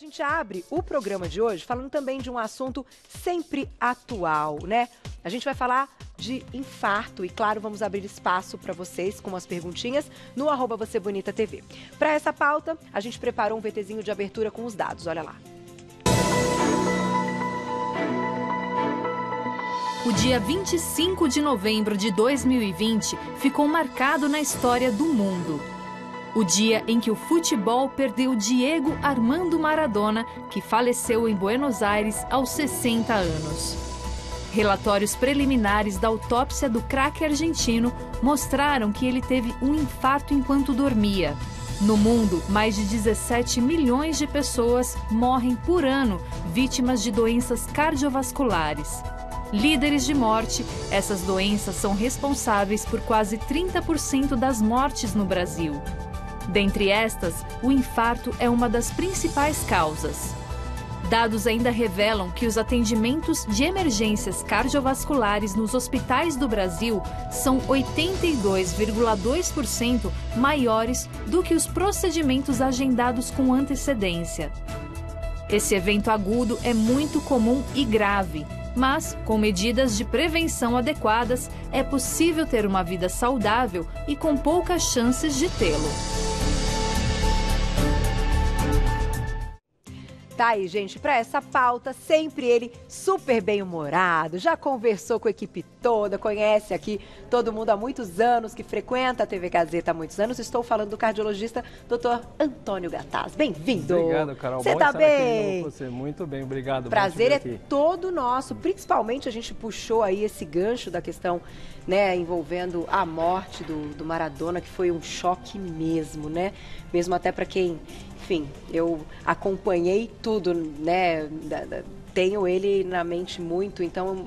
gente abre o programa de hoje falando também de um assunto sempre atual, né? A gente vai falar de infarto e, claro, vamos abrir espaço para vocês com umas perguntinhas no @VocêBonitaTV. Para essa pauta, a gente preparou um VTzinho de abertura com os dados, olha lá. O dia 25 de novembro de 2020 ficou marcado na história do mundo. O dia em que o futebol perdeu Diego Armando Maradona, que faleceu em Buenos Aires aos 60 anos. Relatórios preliminares da autópsia do craque argentino mostraram que ele teve um infarto enquanto dormia. No mundo, mais de 17 milhões de pessoas morrem por ano vítimas de doenças cardiovasculares. Líderes de morte, essas doenças são responsáveis por quase 30% das mortes no Brasil. Dentre estas, o infarto é uma das principais causas. Dados ainda revelam que os atendimentos de emergências cardiovasculares nos hospitais do Brasil são 82,2% maiores do que os procedimentos agendados com antecedência. Esse evento agudo é muito comum e grave, mas, com medidas de prevenção adequadas, é possível ter uma vida saudável e com poucas chances de tê-lo. Tá aí, gente, para essa pauta, sempre ele super bem-humorado, já conversou com a equipe toda, conhece aqui todo mundo há muitos anos, que frequenta a TV Gazeta há muitos anos. Estou falando do cardiologista Dr. Antônio Gataz. Bem-vindo. Obrigado, Carol. Você tá bem? Você muito bem, obrigado. Prazer é todo nosso. Principalmente a gente puxou aí esse gancho da questão, né, envolvendo a morte do Maradona, que foi um choque mesmo, né? Mesmo até para quem... Enfim, eu acompanhei tudo, né? Tenho ele na mente muito, então,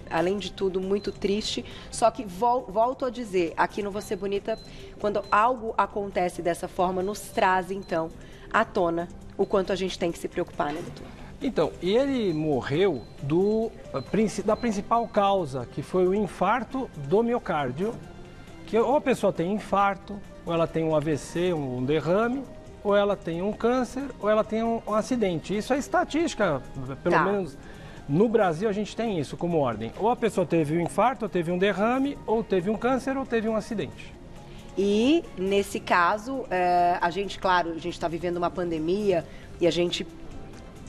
além de tudo, muito triste. Só que volto a dizer, aqui no Você Bonita, quando algo acontece dessa forma, nos traz, então, à tona o quanto a gente tem que se preocupar, né, doutor? Então, e ele morreu da principal causa, que foi o infarto do miocárdio, que ou a pessoa tem infarto, ou ela tem um AVC, um derrame, ou ela tem um câncer, ou ela tem um acidente. Isso é estatística, pelo menos no Brasil a gente tem isso como ordem. Ou a pessoa teve um infarto, ou teve um derrame, ou teve um câncer, ou teve um acidente. E, nesse caso, a gente está vivendo uma pandemia e a gente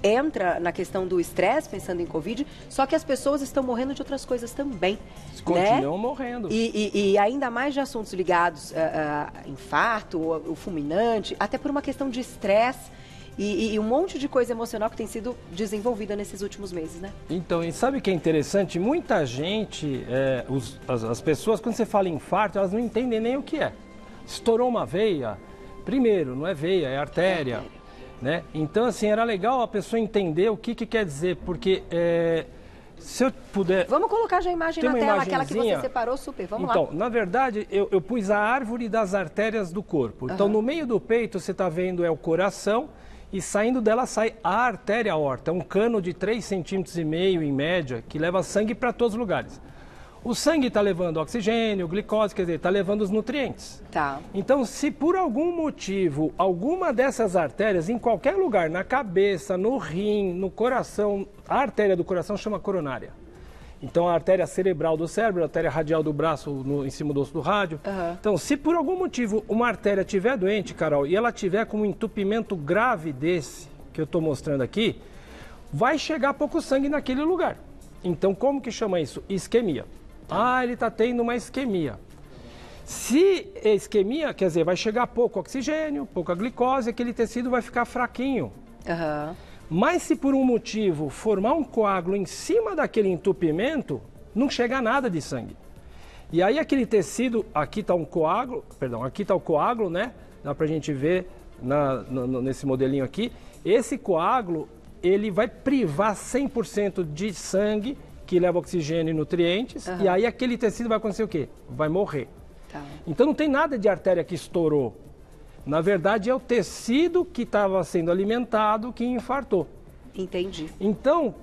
entra na questão do estresse, pensando em Covid, só que as pessoas estão morrendo de outras coisas também. Continuam morrendo. E ainda mais de assuntos ligados a infarto, o fulminante, até por uma questão de estresse e um monte de coisa emocional que tem sido desenvolvida nesses últimos meses, né? Então, e sabe o que é interessante? Muita gente, as pessoas, quando você fala em infarto, elas não entendem nem o que é. Estourou uma veia, primeiro, não é veia, é artéria. Né? Então, assim, era legal a pessoa entender o que quer dizer, porque se eu puder... Vamos colocar já a imagem na tela, aquela que você separou, super, vamos lá. Então, na verdade, eu pus a árvore das artérias do corpo. Então, no meio do peito, você está vendo, é o coração, e saindo dela sai a artéria aorta, é um cano de 3,5 cm em média, que leva sangue para todos os lugares. O sangue está levando oxigênio, glicose, quer dizer, está levando os nutrientes. Tá. Então, se por algum motivo, alguma dessas artérias, em qualquer lugar, na cabeça, no rim, no coração, a artéria do coração chama coronária. Então, a artéria cerebral do cérebro, a artéria radial do braço, em cima do osso do rádio. Então, se por algum motivo uma artéria estiver doente, Carol, e ela tiver com um entupimento grave desse, que eu estou mostrando aqui, vai chegar pouco sangue naquele lugar. Então, como que chama isso? Isquemia. Ah, ele está tendo uma isquemia. Se é isquemia, quer dizer, vai chegar pouco oxigênio, pouca glicose, aquele tecido vai ficar fraquinho. Mas se por um motivo formar um coágulo em cima daquele entupimento, não chega nada de sangue. E aí aquele tecido, aqui está um coágulo, perdão, aqui está o coágulo, né? Dá pra gente ver nesse modelinho aqui. Esse coágulo, ele vai privar 100% de sangue, que leva oxigênio e nutrientes, e aí aquele tecido vai acontecer o quê? Vai morrer. Então não tem nada de artéria que estourou. Na verdade é o tecido que estava sendo alimentado que infartou. Entendi. Então,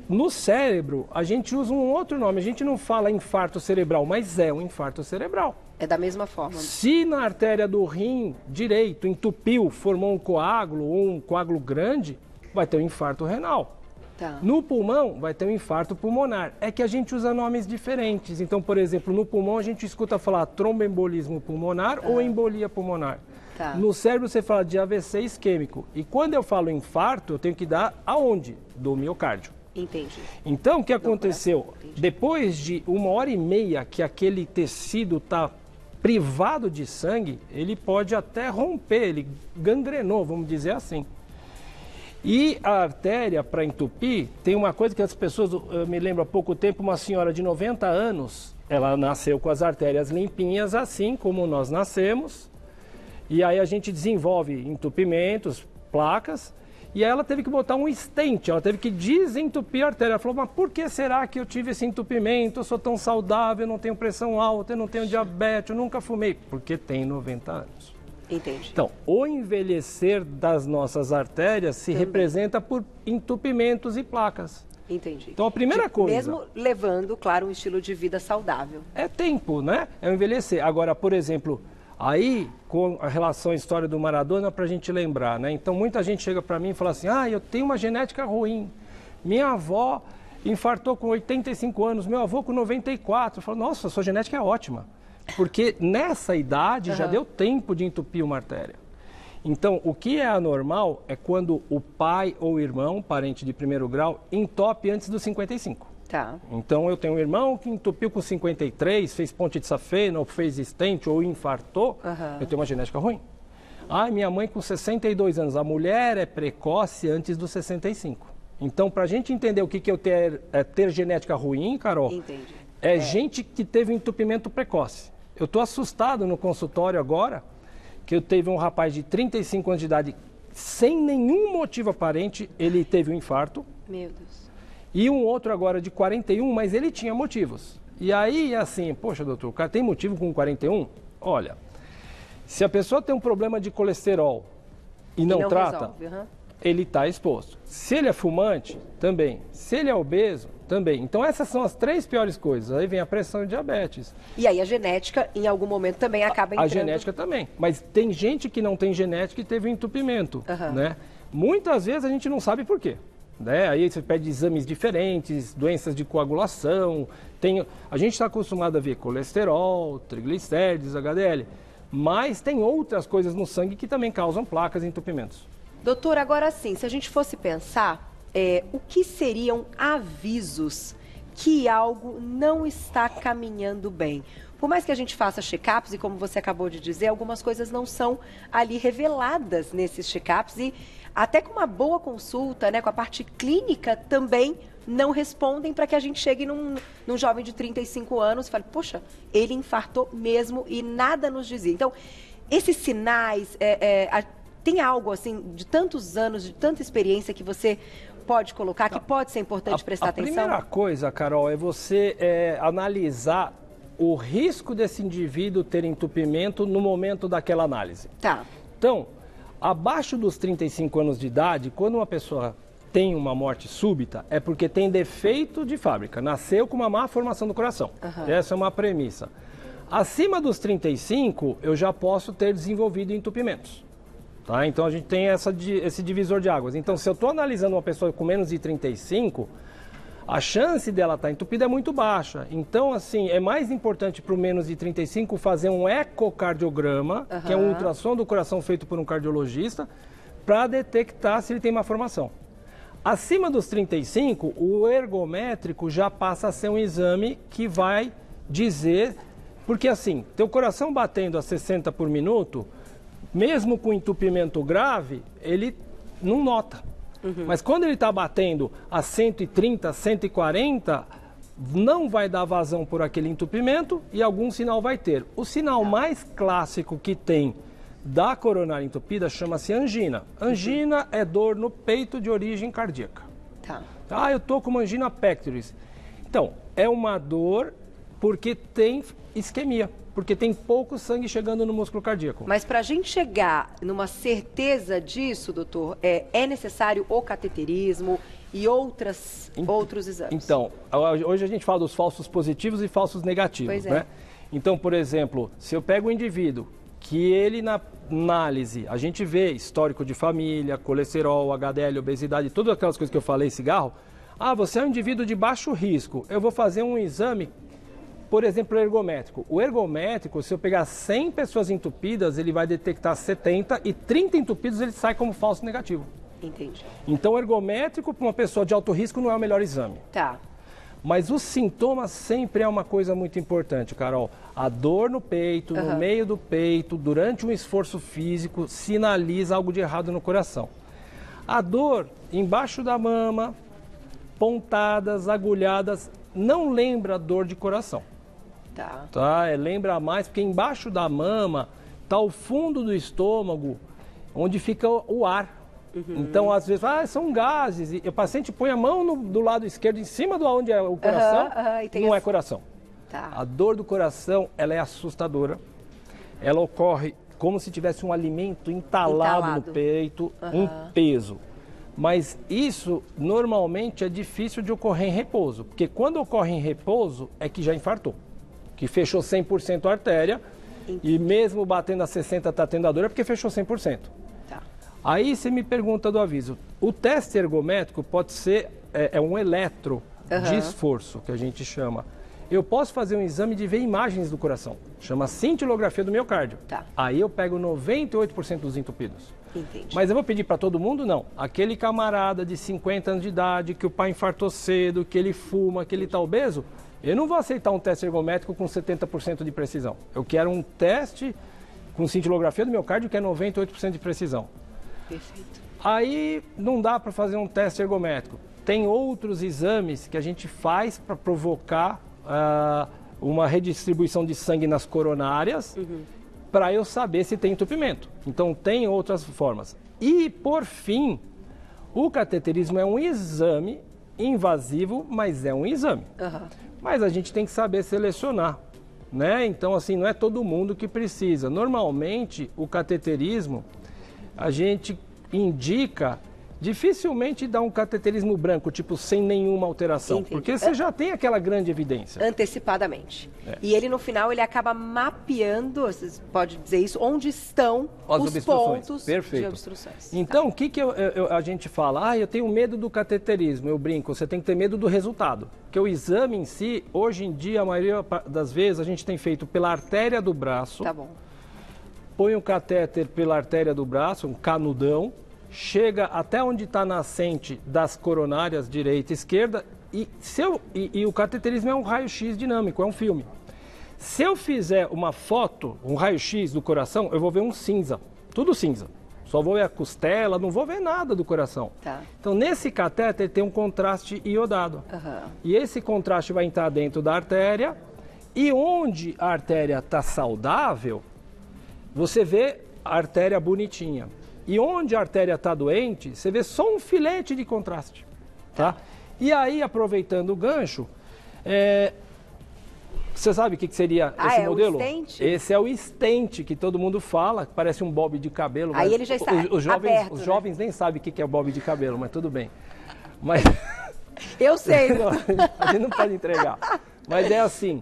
no cérebro, a gente usa um outro nome. A gente não fala infarto cerebral, mas é um infarto cerebral. É da mesma forma. Se na artéria do rim direito entupiu, formou um coágulo ou um coágulo grande, vai ter um infarto renal. Tá. No pulmão, vai ter um infarto pulmonar. É que a gente usa nomes diferentes. Então, por exemplo, no pulmão a gente escuta falar tromboembolismo pulmonar ou embolia pulmonar. Tá. No cérebro você fala de AVC isquêmico. E quando eu falo infarto, eu tenho que dar aonde? Do miocárdio. Entendi. Então, o que aconteceu? Depois de 1h30 que aquele tecido está privado de sangue, ele pode até romper, ele gangrenou, vamos dizer assim. E a artéria, para entupir, tem uma coisa que as pessoas, eu me lembro há pouco tempo, uma senhora de 90 anos, ela nasceu com as artérias limpinhas, assim como nós nascemos, e aí a gente desenvolve entupimentos, placas, e aí ela teve que botar um stent, ela teve que desentupir a artéria. Ela falou, mas por que será que eu tive esse entupimento? Eu sou tão saudável, eu não tenho pressão alta, eu não tenho diabetes, eu nunca fumei. Porque tem 90 anos. Entendi. Então, o envelhecer das nossas artérias se representa por entupimentos e placas. Entendi. Então, a primeira coisa... Mesmo levando, claro, um estilo de vida saudável. É tempo, né? É o envelhecer. Agora, por exemplo, aí, com a relação à história do Maradona, para a gente lembrar, né? Então, muita gente chega para mim e fala assim, eu tenho uma genética ruim. Minha avó infartou com 85 anos, meu avô com 94. Eu falo, nossa, sua genética é ótima. Porque nessa idade já deu tempo de entupir uma artéria. Então, o que é anormal é quando o pai ou irmão, parente de primeiro grau, entope antes dos 55. Tá. Então, eu tenho um irmão que entupiu com 53, fez ponte de safena, ou fez stent, ou infartou, eu tenho uma genética ruim. Minha mãe com 62 anos, a mulher é precoce antes dos 65. Então, para a gente entender o que é ter genética ruim, Carol, Entendi. Gente que teve entupimento precoce. Eu estou assustado no consultório agora, que eu teve um rapaz de 35 anos de idade, sem nenhum motivo aparente, ele teve um infarto. Meu Deus. E um outro agora de 41, mas ele tinha motivos. E aí, assim, poxa, doutor, o cara tem motivo com 41? Olha, se a pessoa tem um problema de colesterol e não trata, ele está exposto. Se ele é fumante, também. Se ele é obeso, também. Então essas são as 3 piores coisas. Aí vem a pressão e diabetes. E aí a genética, em algum momento, também acaba entrando. A genética também. Mas tem gente que não tem genética e teve um entupimento, né? Muitas vezes a gente não sabe por quê. Né? Aí você pede exames diferentes, doenças de coagulação. A gente está acostumado a ver colesterol, triglicérides, HDL. Mas tem outras coisas no sangue que também causam placas e entupimentos. Doutor, agora sim, se a gente fosse pensar, o que seriam avisos que algo não está caminhando bem? Por mais que a gente faça check-ups, e como você acabou de dizer, algumas coisas não são ali reveladas nesses check-ups, e até com uma boa consulta, né, com a parte clínica, também não respondem para que a gente chegue num jovem de 35 anos e fale, poxa, ele infartou mesmo e nada nos dizia. Então, esses sinais... Tem algo, assim, de tantos anos, de tanta experiência que você pode colocar, que pode ser importante prestar atenção? A primeira coisa, Carol, é você analisar o risco desse indivíduo ter entupimento no momento daquela análise. Tá. Então, abaixo dos 35 anos de idade, quando uma pessoa tem uma morte súbita, é porque tem defeito de fábrica, nasceu com uma má formação do coração. Essa é uma premissa. Acima dos 35, eu já posso ter desenvolvido entupimentos. Tá? Então a gente tem esse divisor de águas. Então, se eu estou analisando uma pessoa com menos de 35, a chance dela estar entupida é muito baixa. Então, assim, é mais importante para o menos de 35 fazer um ecocardiograma, que é um ultrassom do coração feito por um cardiologista, para detectar se ele tem uma formação. Acima dos 35, o ergométrico já passa a ser um exame que vai dizer... Porque, assim, teu coração batendo a 60 por minuto... Mesmo com entupimento grave, ele não nota. Mas quando ele está batendo a 130, 140, não vai dar vazão por aquele entupimento e algum sinal vai ter. O sinal mais clássico que tem da coronária entupida chama-se angina. Angina é dor no peito de origem cardíaca. Eu estou com uma angina pectoris. Então, é uma dor porque tem isquemia. Porque tem pouco sangue chegando no músculo cardíaco. Mas para a gente chegar numa certeza disso, doutor, é necessário o cateterismo e outros exames? Então, hoje a gente fala dos falsos positivos e falsos negativos, né? Então, por exemplo, se eu pego um indivíduo que ele na análise, a gente vê histórico de família, colesterol, HDL, obesidade, todas aquelas coisas que eu falei, cigarro. Ah, você é um indivíduo de baixo risco. Eu vou fazer um exame, por exemplo, ergométrico. O ergométrico, se eu pegar 100 pessoas entupidas, ele vai detectar 70 e 30 entupidos ele sai como falso negativo. Entendi. Então, o ergométrico para uma pessoa de alto risco não é o melhor exame. Tá. Mas os sintomas sempre é uma coisa muito importante, Carol. A dor no peito, no meio do peito, durante um esforço físico, sinaliza algo de errado no coração. A dor embaixo da mama, pontadas, agulhadas, não lembra dor de coração. Tá? Lembra mais, porque embaixo da mama está o fundo do estômago, onde fica o ar. Então, às vezes, são gases. E o paciente põe a mão do lado esquerdo, em cima de onde é o coração, não é coração. Tá. A dor do coração, ela é assustadora. Ela ocorre como se tivesse um alimento entalado no peito, um peso. Mas isso, normalmente, é difícil de ocorrer em repouso. Porque quando ocorre em repouso, é que já infartou. Que fechou 100% a artéria. E mesmo batendo a 60% está tendo a dor, é porque fechou 100%. Aí você me pergunta do aviso. O teste ergométrico pode ser um eletro de esforço, que a gente chama. Eu posso fazer um exame de ver imagens do coração. Chama cintilografia do miocárdio. Aí eu pego 98% dos entupidos. Entendi. Mas eu vou pedir para todo mundo? Não. Aquele camarada de 50 anos de idade, que o pai infartou cedo, que ele fuma, que ele está obeso, eu não vou aceitar um teste ergométrico com 70% de precisão. Eu quero um teste com cintilografia do miocárdio que é 98% de precisão. Perfeito. Aí não dá para fazer um teste ergométrico. Tem outros exames que a gente faz para provocar uma redistribuição de sangue nas coronárias, para eu saber se tem entupimento. Então tem outras formas. E por fim, o cateterismo é um exame invasivo, mas é um exame. Mas a gente tem que saber selecionar, né? Então assim, não é todo mundo que precisa. Normalmente o cateterismo a gente indica, dificilmente dá um cateterismo branco, tipo sem nenhuma alteração. Entendi. Porque você já tem aquela grande evidência. Antecipadamente. E ele no final, ele acaba mapeando, você pode dizer isso, onde estão os pontos de obstruções. Então, o que a gente fala? Eu tenho medo do cateterismo, eu brinco, você tem que ter medo do resultado. Porque o exame em si, hoje em dia, a maioria das vezes, a gente tem feito pela artéria do braço. Tá bom. Põe um catéter pela artéria do braço, um canudão, chega até onde está a nascente das coronárias direita e esquerda e o cateterismo é um raio-x dinâmico, é um filme. Se eu fizer uma foto, um raio-x do coração, eu vou ver um cinza, tudo cinza. Só vou ver a costela, não vou ver nada do coração. Então, nesse catéter tem um contraste iodado. E esse contraste vai entrar dentro da artéria e onde a artéria está saudável, você vê a artéria bonitinha. E onde a artéria está doente, você vê só um filete de contraste. Tá? E aí, aproveitando o gancho, você sabe o que seria esse modelo? O stent? Esse é o stent que todo mundo fala, que parece um bob de cabelo. Aí ele já está aberto, os jovens nem sabem o que é bob de cabelo, mas tudo bem. Mas... Eu sei. Não, a gente não pode entregar. Mas é assim...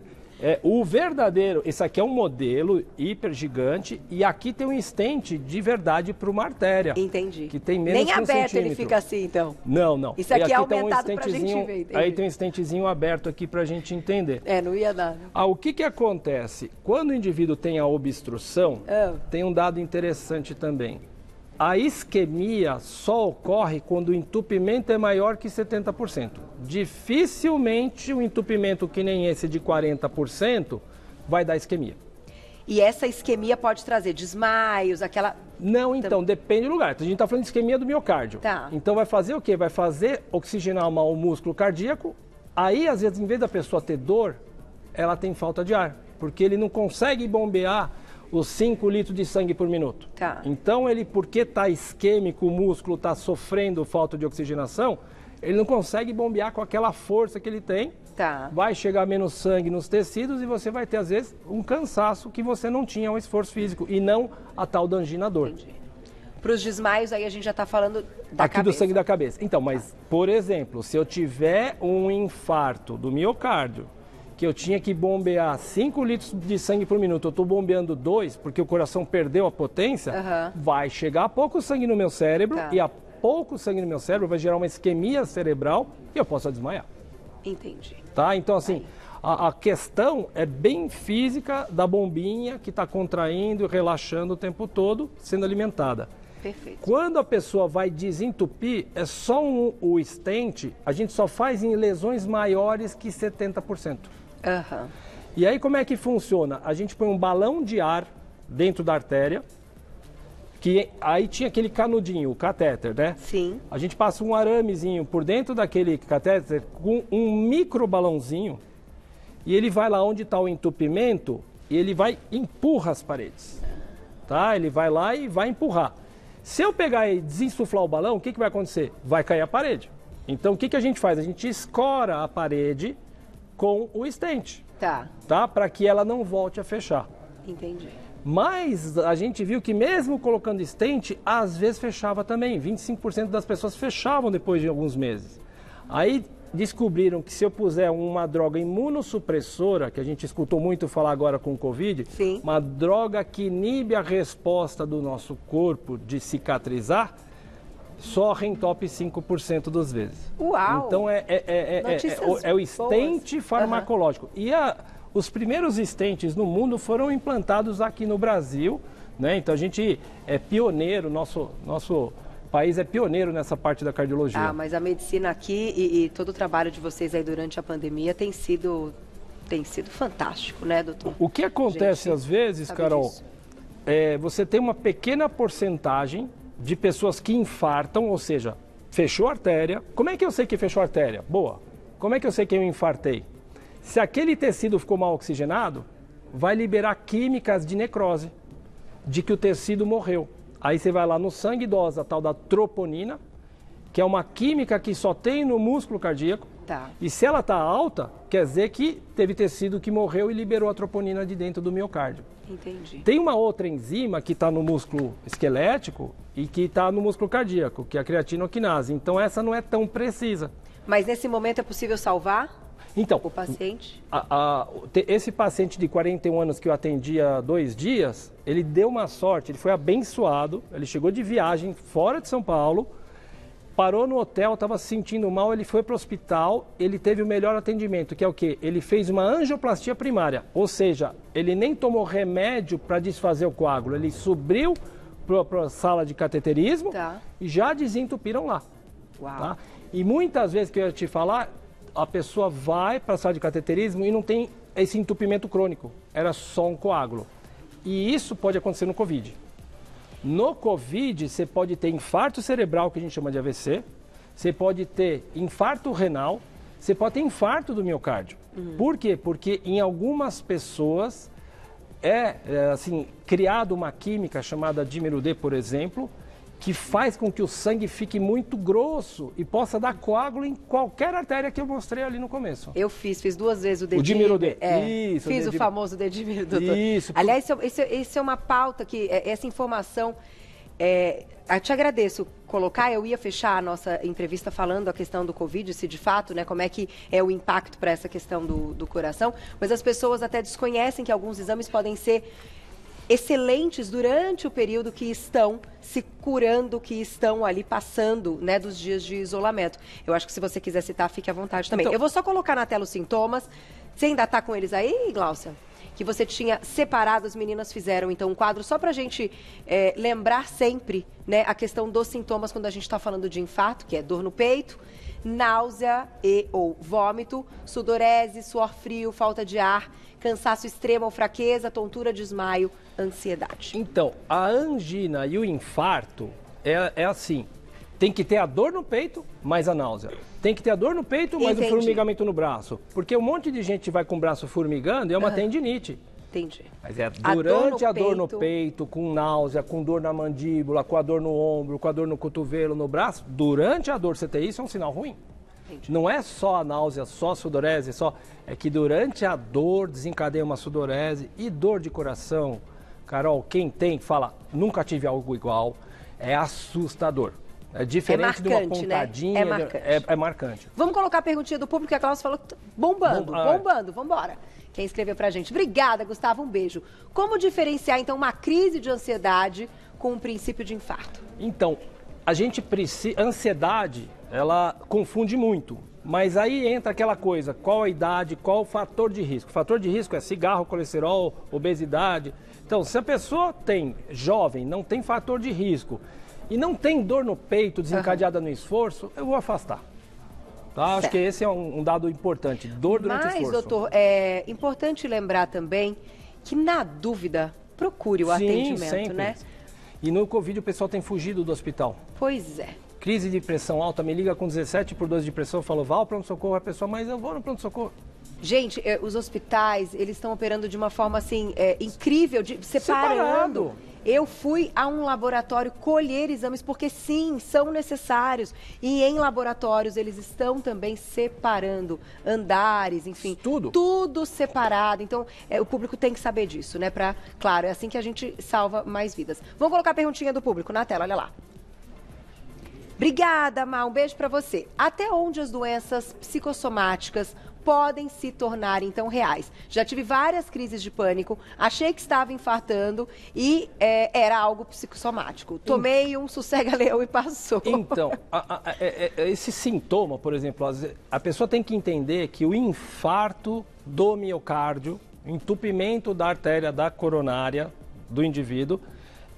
o verdadeiro, esse aqui é um modelo hiper gigante e aqui tem um stent de verdade para uma artéria. Entendi. Que tem menos Nem de 1 aberto centímetro. Ele fica assim, então? Não. Isso aqui é aqui aumentado para a gente ver. Aí tem um stentzinho aberto aqui para a gente entender. Não ia dar. O que acontece? Quando o indivíduo tem a obstrução, tem um dado interessante também. A isquemia só ocorre quando o entupimento é maior que 70%. Dificilmente um entupimento que nem esse de 40% vai dar isquemia. E essa isquemia pode trazer desmaios, aquela... Não, então, depende do lugar. A gente está falando de isquemia do miocárdio. Então vai fazer o quê? Vai fazer oxigenar o músculo cardíaco. Aí, às vezes, em vez da pessoa ter dor, ela tem falta de ar. Porque ele não consegue bombear os 5 litros de sangue por minuto. Então, ele, porque está isquêmico, o músculo está sofrendo falta de oxigenação, ele não consegue bombear com aquela força que ele tem. Vai chegar menos sangue nos tecidos e você vai ter, às vezes, um cansaço que você não tinha um esforço físico e não a tal da angina dor. Para os desmaios, aí a gente já está falando da cabeça. Do sangue da cabeça. Então, mas, por exemplo, se eu tiver um infarto do miocárdio que eu tinha que bombear 5 litros de sangue por minuto, eu estou bombeando 2, porque o coração perdeu a potência, vai chegar pouco sangue no meu cérebro, e a pouco sangue no meu cérebro vai gerar uma isquemia cerebral e eu posso desmaiar. Entendi. Tá? Então, assim, a questão é bem física da bombinha que está contraindo e relaxando o tempo todo, sendo alimentada. Perfeito. Quando a pessoa vai desentupir, é só o stent, a gente só faz em lesões maiores que 70%. E aí como é que funciona? A gente põe um balão de ar dentro da artéria, que aí tinha aquele canudinho, o catéter, né? Sim. A gente passa um aramezinho por dentro daquele catéter com um micro balãozinho e ele vai lá onde está o entupimento e ele vai empurra as paredes, tá? Ele vai lá e vai empurrar. Se eu pegar e desinsuflar o balão, o que vai acontecer? Vai cair a parede. Então o que a gente faz? A gente escora a parede com o stent, tá? Para que ela não volte a fechar. Entendi. Mas a gente viu que mesmo colocando stent, às vezes fechava também. 25% das pessoas fechavam depois de alguns meses. Aí descobriram que se eu puser uma droga imunossupressora, que a gente escutou muito falar agora com o Covid, uma droga que inibe a resposta do nosso corpo de cicatrizar, só em top 5% das vezes. Uau! Então é o stent farmacológico. E os primeiros stents no mundo foram implantados aqui no Brasil, né? Então a gente é pioneiro, nosso país é pioneiro nessa parte da cardiologia. Mas a medicina aqui e todo o trabalho de vocês aí durante a pandemia tem sido fantástico, né, doutor? O que acontece às vezes, Carol, você tem uma pequena porcentagem de pessoas que infartam, ou seja, fechou a artéria. Como é que eu sei que fechou a artéria? Boa. Como é que eu sei que eu infartei? Se aquele tecido ficou mal oxigenado, vai liberar químicas de necrose, de que o tecido morreu. Aí você vai lá no sangue, dosa a tal da troponina, que é uma química que só tem no músculo cardíaco. E se ela está alta, quer dizer que teve tecido que morreu e liberou a troponina de dentro do miocárdio. Entendi. Tem uma outra enzima que está no músculo esquelético e que está no músculo cardíaco, que é a creatinoquinase. Então essa não é tão precisa. Mas nesse momento é possível salvar o paciente? Esse paciente de 41 anos que eu atendi há 2 dias, ele deu uma sorte, ele foi abençoado, ele chegou de viagem fora de São Paulo, parou no hotel, estava se sentindo mal, ele foi para o hospital, ele teve o melhor atendimento, que é o quê? Ele fez uma angioplastia primária, ou seja, ele nem tomou remédio para desfazer o coágulo, ele subiu para a sala de cateterismo e já desentupiram lá. Tá? E muitas vezes que eu ia te falar, a pessoa vai para a sala de cateterismo e não tem esse entupimento crônico, era só um coágulo. E isso pode acontecer no Covid. No Covid, você pode ter infarto cerebral, que a gente chama de AVC, você pode ter infarto renal, você pode ter infarto do miocárdio. Por quê? Porque em algumas pessoas assim, criada uma química chamada dímero D, por exemplo, que faz com que o sangue fique muito grosso e possa dar coágulo em qualquer artéria que eu mostrei ali no começo. Eu fiz 2 vezes o dedímero. O dímero D. Isso, fiz o famoso dedímero, doutor. Isso. Aliás, isso é uma pauta que, essa informação, eu te agradeço colocar, eu ia fechar a nossa entrevista falando a questão do Covid, se de fato, né, como é que é o impacto para essa questão do coração, mas as pessoas até desconhecem que alguns exames podem ser excelentes durante o período que estão se curando, que estão ali passando, né, dos dias de isolamento. Eu acho que se você quiser citar, fique à vontade também. Então, eu vou só colocar na tela os sintomas. Você ainda está com eles aí, Gláucia? Que você tinha separado, as meninas fizeram, então, um quadro só para a gente lembrar sempre, né, a questão dos sintomas quando a gente está falando de infarto, que é dor no peito, náusea ou vômito, sudorese, suor frio, falta de ar, cansaço extremo ou fraqueza, tontura, desmaio, ansiedade. Então, a angina e o infarto é assim, tem que ter a dor no peito, mais a náusea. Tem que ter a dor no peito, mais o formigamento no braço. Porque um monte de gente vai com o braço formigando e é uma tendinite. Entendi. Mas durante a dor no peito, com náusea, com dor na mandíbula, com a dor no ombro, com a dor no cotovelo, no braço, durante a dor você ter isso é um sinal ruim. Entendi. Não é só a náusea, só a sudorese, é que durante a dor desencadeia uma sudorese e dor de coração. Carol, quem tem, fala, nunca tive algo igual, é assustador. É diferente de uma pontadinha. Né? É marcante. Vamos colocar a perguntinha do público que a Cláudia falou bombando. Vamos embora. Quem escreveu pra gente. Obrigada, Gustavo, um beijo. Como diferenciar, então, uma crise de ansiedade com um princípio de infarto? Então, a gente precisa... Ansiedade, ela confunde muito. Mas aí entra aquela coisa, qual a idade, qual o fator de risco. O fator de risco é cigarro, colesterol, obesidade. Então, se a pessoa tem jovem, não tem fator de risco e não tem dor no peito desencadeada no esforço, eu vou afastar. Tá? Acho que esse é um dado importante, dor durante o esforço. Mas, doutor, é importante lembrar também que, na dúvida, procure o atendimento, sempre. Né? E no Covid o pessoal tem fugido do hospital. Pois é. Crise de pressão alta, me liga com 17/12 de pressão, falou, vá ao pronto-socorro, a pessoa, mas eu vou no pronto-socorro. Gente, os hospitais, eles estão operando de uma forma, assim, incrível, separando. Eu fui a um laboratório colher exames, porque sim, são necessários. E em laboratórios eles estão também separando andares, enfim. Tudo separado. Então, o público tem que saber disso, né? Claro, é assim que a gente salva mais vidas. Vamos colocar a perguntinha do público na tela, olha lá. Obrigada, Má. Um beijo para você. Até onde as doenças psicossomáticas podem se tornar, então, reais? Já tive várias crises de pânico, achei que estava infartando e era algo psicossomático. Tomei um sossega-leão e passou. Então, esse sintoma, por exemplo, a pessoa tem que entender que o infarto do miocárdio, entupimento da artéria da coronária do indivíduo,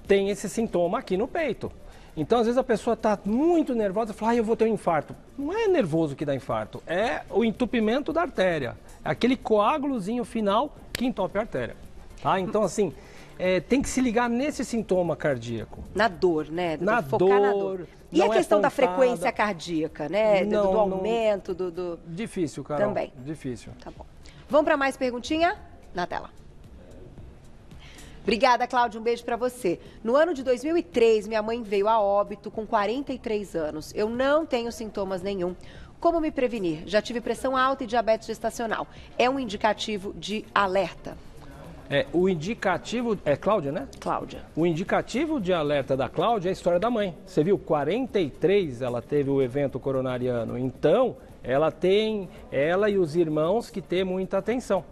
tem esse sintoma aqui no peito. Então, às vezes a pessoa está muito nervosa e fala, eu vou ter um infarto. Não é nervoso que dá infarto, é o entupimento da artéria. É aquele coágulozinho final que entope a artéria. Tá? Então, assim, tem que se ligar nesse sintoma cardíaco. Na dor, né? Na dor. E a questão da frequência cardíaca, né? Do aumento, Difícil, Carol. Também. Difícil. Tá bom. Vamos para mais perguntinha? Na tela. Obrigada, Cláudia. Um beijo para você. No ano de 2003, minha mãe veio a óbito com 43 anos. Eu não tenho sintomas nenhum. Como me prevenir? Já tive pressão alta e diabetes gestacional. É um indicativo de alerta? O indicativo... É Cláudia, né? Cláudia. O indicativo de alerta da Cláudia é a história da mãe. Você viu, 43 ela teve o evento coronariano. Então, ela e os irmãos que têm muita atenção.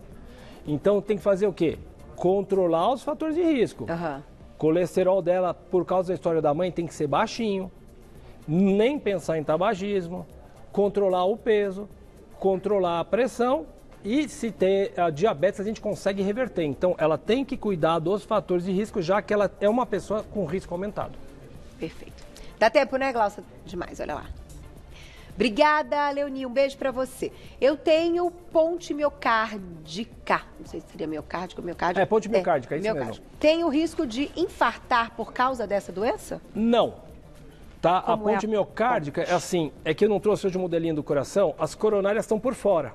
Então, tem que fazer o quê? Controlar os fatores de risco. Colesterol dela, por causa da história da mãe, tem que ser baixinho. Nem pensar em tabagismo. Controlar o peso. Controlar a pressão. E se ter a diabetes, a gente consegue reverter. Então, ela tem que cuidar dos fatores de risco, já que ela é uma pessoa com risco aumentado. Perfeito. Dá tempo, né, Glaucia? Demais, olha lá. Obrigada, Leoni. Um beijo pra você. Eu tenho ponte miocárdica. Não sei se seria miocárdica ou miocárdica. Ponte miocárdica, é isso mesmo. Tenho risco de infartar por causa dessa doença? Não. Tá? A ponte miocárdica é assim, é que eu não trouxe hoje o modelinho do coração, as coronárias estão por fora.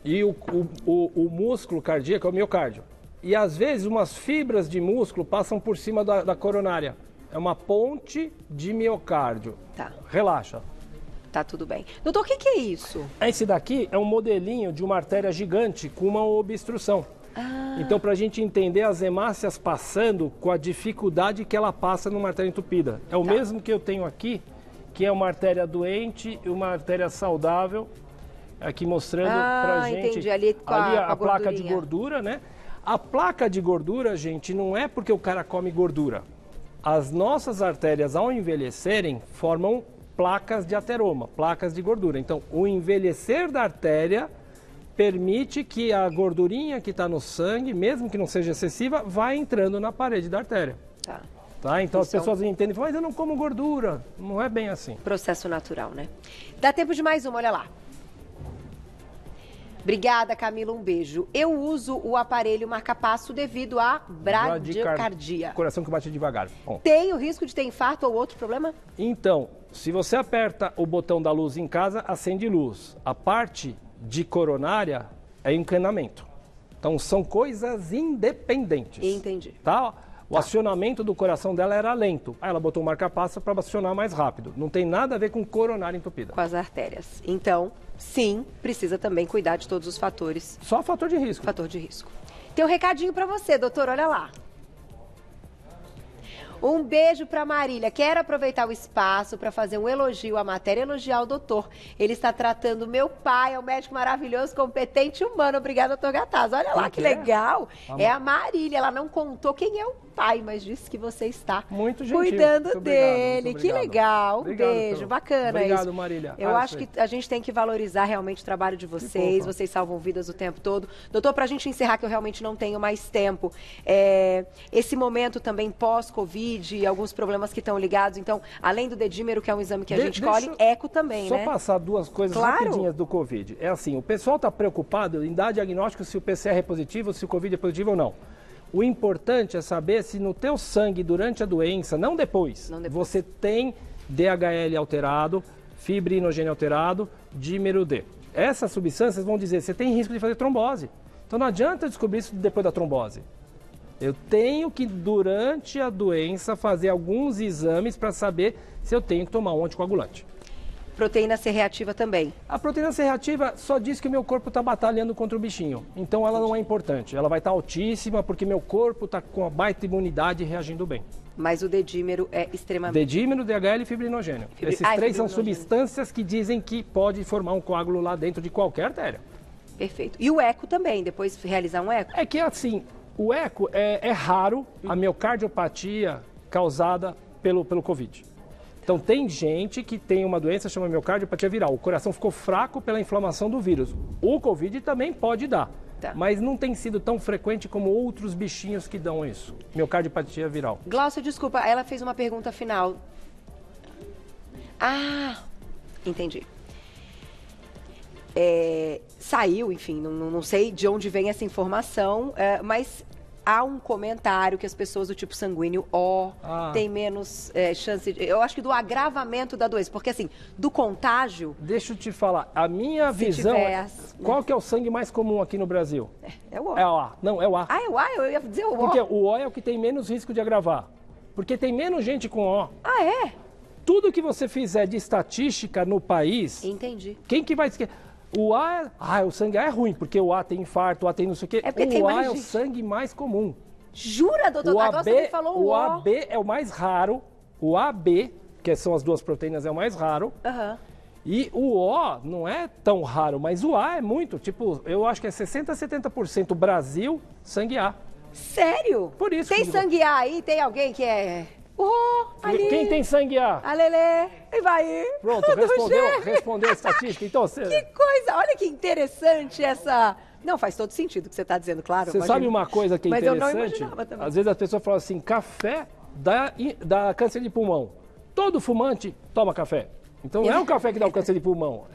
E o músculo cardíaco é o miocárdio. E às vezes umas fibras de músculo passam por cima da coronária. É uma ponte de miocárdio. Tá. Relaxa. Tá tudo bem. Doutor, o que é isso? Esse daqui é um modelinho de uma artéria gigante com uma obstrução. Então, para a gente entender as hemácias passando com a dificuldade que ela passa numa artéria entupida. É o mesmo que eu tenho aqui, que é uma artéria doente e uma artéria saudável. Aqui mostrando pra gente. Entendi. Ali a placa de gordura, né? A placa de gordura, gente, não é porque o cara come gordura. As nossas artérias, ao envelhecerem, formam placas de ateroma, placas de gordura. Então, o envelhecer da artéria permite que a gordurinha que está no sangue, mesmo que não seja excessiva, vá entrando na parede da artéria. Tá? Então, as pessoas entendem, mas eu não como gordura. Não é bem assim. Processo natural, né? Dá tempo de mais uma, olha lá. Obrigada, Camila, um beijo. Eu uso o aparelho marca-passo devido à bradicardia. Coração que bate devagar. Bom. Tem o risco de ter infarto ou outro problema? Então, se você aperta o botão da luz em casa, acende luz. A parte de coronária é encanamento. Então, são coisas independentes. Entendi. Tá? O acionamento do coração dela era lento. Aí ela botou o marca-passo para acionar mais rápido. Não tem nada a ver com coronária entupida. Com as artérias. Então, sim, precisa também cuidar de todos os fatores. Só fator de risco. Fator de risco. Tem um recadinho para você, doutor, olha lá. Um beijo para Marília. Quero aproveitar o espaço para fazer um elogio à matéria, elogiar o doutor. Ele está tratando meu pai, é um médico maravilhoso, competente e humano. Obrigada, doutor Gataz. Olha lá que legal. É a Marília. Ela não contou quem é o pai, mas disse que você está cuidando dele. Que legal. Um beijo. Bacana isso. Obrigado, Marília. Eu acho que a gente tem que valorizar realmente o trabalho de vocês. Vocês salvam vidas o tempo todo. Doutor, para a gente encerrar, que eu realmente não tenho mais tempo, esse momento também pós-Covid, alguns problemas que estão ligados. Então, além do dedímero, que é um exame que a gente colhe, eco também, né? Só passar duas coisas rapidinhas do Covid. É assim, o pessoal está preocupado em dar diagnóstico se o PCR é positivo, se o Covid é positivo ou não. O importante é saber se no teu sangue, durante a doença, não depois, você tem DHL alterado, fibrinogênio alterado, dímero D. Essas substâncias vão dizer, você tem risco de fazer trombose. Então não adianta descobrir isso depois da trombose. Eu tenho que, durante a doença, fazer alguns exames para saber se eu tenho que tomar um anticoagulante. Proteína C reativa também. A proteína C reativa só diz que o meu corpo está batalhando contra o bichinho. Então ela não é importante. Ela vai estar altíssima porque meu corpo está com a baita imunidade reagindo bem. Mas o dedímero é extremamente... Dedímero, DHL e fibrinogênio. Esses três são substâncias que dizem que pode formar um coágulo lá dentro de qualquer artéria. Perfeito. E o eco também, depois realizar um eco? É que assim, o eco é raro a miocardiopatia causada pelo Covid. Então tem gente que tem uma doença chamada miocardiopatia viral. O coração ficou fraco pela inflamação do vírus. O Covid também pode dar, mas não tem sido tão frequente como outros bichinhos que dão isso. Miocardiopatia viral. Glaucia, desculpa, ela fez uma pergunta final. Ah, entendi. Saiu, enfim, não sei de onde vem essa informação, mas... Há um comentário que as pessoas do tipo sanguíneo O têm menos chance, eu acho que do agravamento da doença, porque assim, do contágio... Deixa eu te falar, a minha visão, qual que é o sangue mais comum aqui no Brasil? É o O. É o A, não, é o A. Ah, é o A? Eu ia dizer o O. Porque o O é o que tem menos risco de agravar, porque tem menos gente com O. Ah, é? Tudo que você fizer de estatística no país... Entendi. Quem que vai... O A, o sangue A é ruim, porque o A tem infarto, o A tem não sei o quê. O A é o sangue mais comum. Jura, doutor? Agora você me falou o O. O AB é o mais raro. O AB, que são as duas proteínas, é o mais raro. E o O não é tão raro, mas o A é muito. Tipo, eu acho que é 60% a 70% Brasil, sangue A. Sério? Por isso. Tem sangue A aí? Tem alguém que é... ali. Quem tem sangue A? A Lelê. E vai. Pronto, respondeu a estatística. Então, Que coisa, olha que interessante essa... Não, faz todo sentido o que você está dizendo, claro. Você sabe uma coisa que é interessante? Mas eu não imaginava também. Às vezes as pessoas falam assim, café dá câncer de pulmão. Todo fumante toma café. Então não é o café que dá o câncer de pulmão.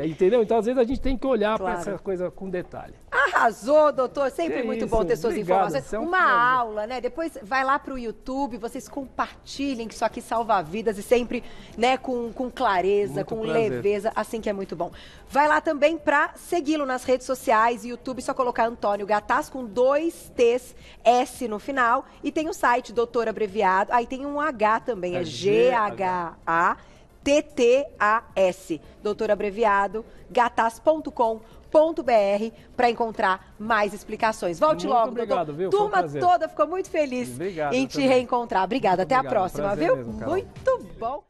Entendeu? Então às vezes a gente tem que olhar para essa coisa com detalhe. Arrasou, doutor. Sempre muito bom ter suas informações. Uma aula, né? Depois vai lá para o YouTube, vocês compartilhem, que isso aqui salva vidas e sempre, né, com clareza, muito com prazer. leveza, assim que é muito bom. Vai lá também para segui-lo nas redes sociais, YouTube, só colocar Antônio Gataz com 2 T's, S no final. E tem o site, doutor abreviado. Aí tem um H também, é GHA. TTAS, doutor abreviado, gataz.com.br para encontrar mais explicações. Volte logo, obrigado, doutor. Viu? Turma toda ficou muito feliz em te reencontrar. Obrigada, até a próxima, viu? Mesmo, muito bom.